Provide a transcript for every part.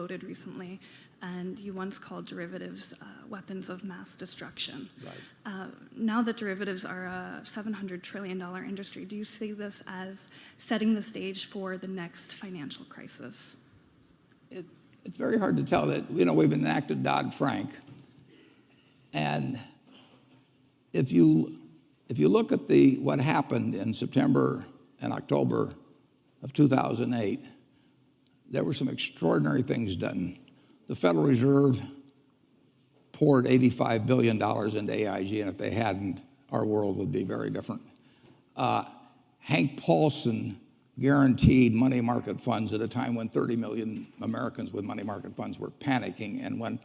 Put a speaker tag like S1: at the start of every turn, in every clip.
S1: voted recently, and you once called derivatives weapons of mass destruction.
S2: Right.
S1: Now that derivatives are a $700 trillion industry, do you see this as setting the stage for the next financial crisis?
S2: It's very hard to tell. That we've enacted Dodd-Frank, and if you look at what happened in September and October of 2008, there were some extraordinary things done. The Federal Reserve poured $85 billion into AIG, and if they hadn't, our world would be very different. Hank Paulson guaranteed money market funds at a time when 30 million Americans with money market funds were panicking, and when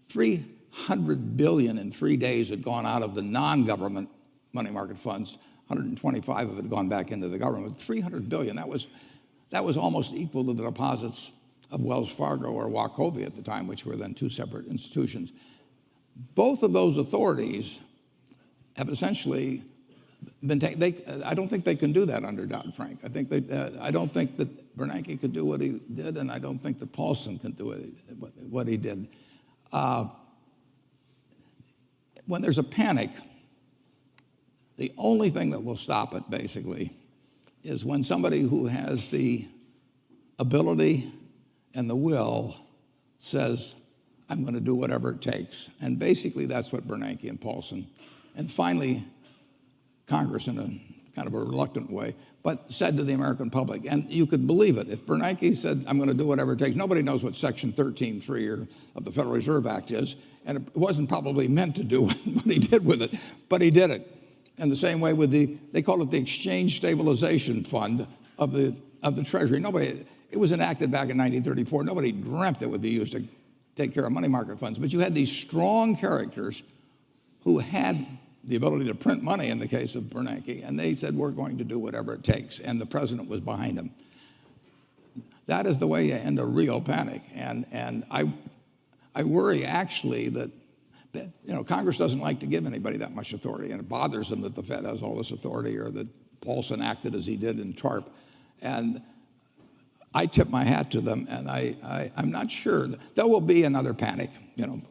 S2: $300 billion in 3 days had gone out of the non-government money market funds, 125 of it had gone back into the government. 300 billion, that was almost equal to the deposits of Wells Fargo or Wachovia at the time, which were then two separate institutions. Both of those authorities have essentially been taken. I don't think they can do that under Dodd-Frank. I don't think that Bernanke could do what he did, and I don't think that Paulson can do what he did. When there's a panic, the only thing that will stop it, basically, is when somebody who has the ability and the will says, I'm going to do whatever it takes. And basically, that's what Bernanke and Paulson, and finally, Congress in a kind of a reluctant way, but said to the American public, and you could believe it. If Bernanke said, I'm going to do whatever it takes, nobody knows what Section 13(3) of the Federal Reserve Act is, and it wasn't probably meant to do what he did with it, but he did it. And the same way with they call it the Exchange Stabilization Fund of the Treasury. It was enacted back in 1934. Nobody dreamt it would be used to take care of money market funds. But you had these strong characters who had the ability to print money in the case of Bernanke, and they said, we're going to do whatever it takes, and the president was behind them. That is the way you end a real panic. And I worry actually that Congress doesn't like to give anybody that much authority, and it bothers them that the Fed has all this authority, or that Paulson acted as he did in TARP. And I tip my hat to them, and I'm not sure. There will be another panic.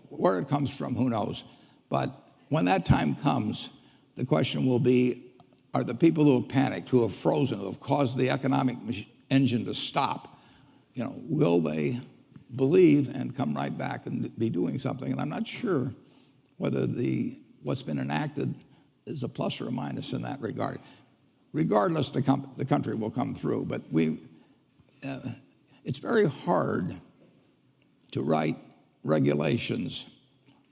S2: Where it comes from, who knows? But when that time comes, the question will be, are the people who have panicked, who have frozen, who have caused the economic engine to stop, will they believe and come right back and be doing something? And I'm not sure whether what's been enacted is a plus or a minus in that regard. Regardless, the country will come through. But it's very hard to write regulations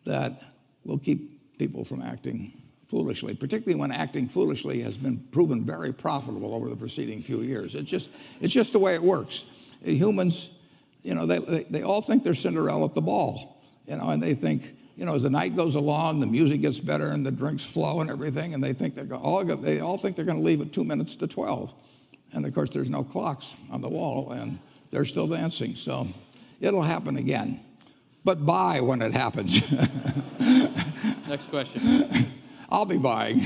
S2: that will keep people from acting foolishly, particularly when acting foolishly has been proven very profitable over the preceding few years. It's just the way it works. Humans, they all think they're Cinderella at the ball, and they think, as the night goes along, the music gets better and the drinks flow and everything, and they all think they're going to leave at 2 minutes to 12. And of course, there's no clocks on the wall, and they're still dancing. So it'll happen again. But buy when it happens.
S3: Next question.
S2: I'll be buying.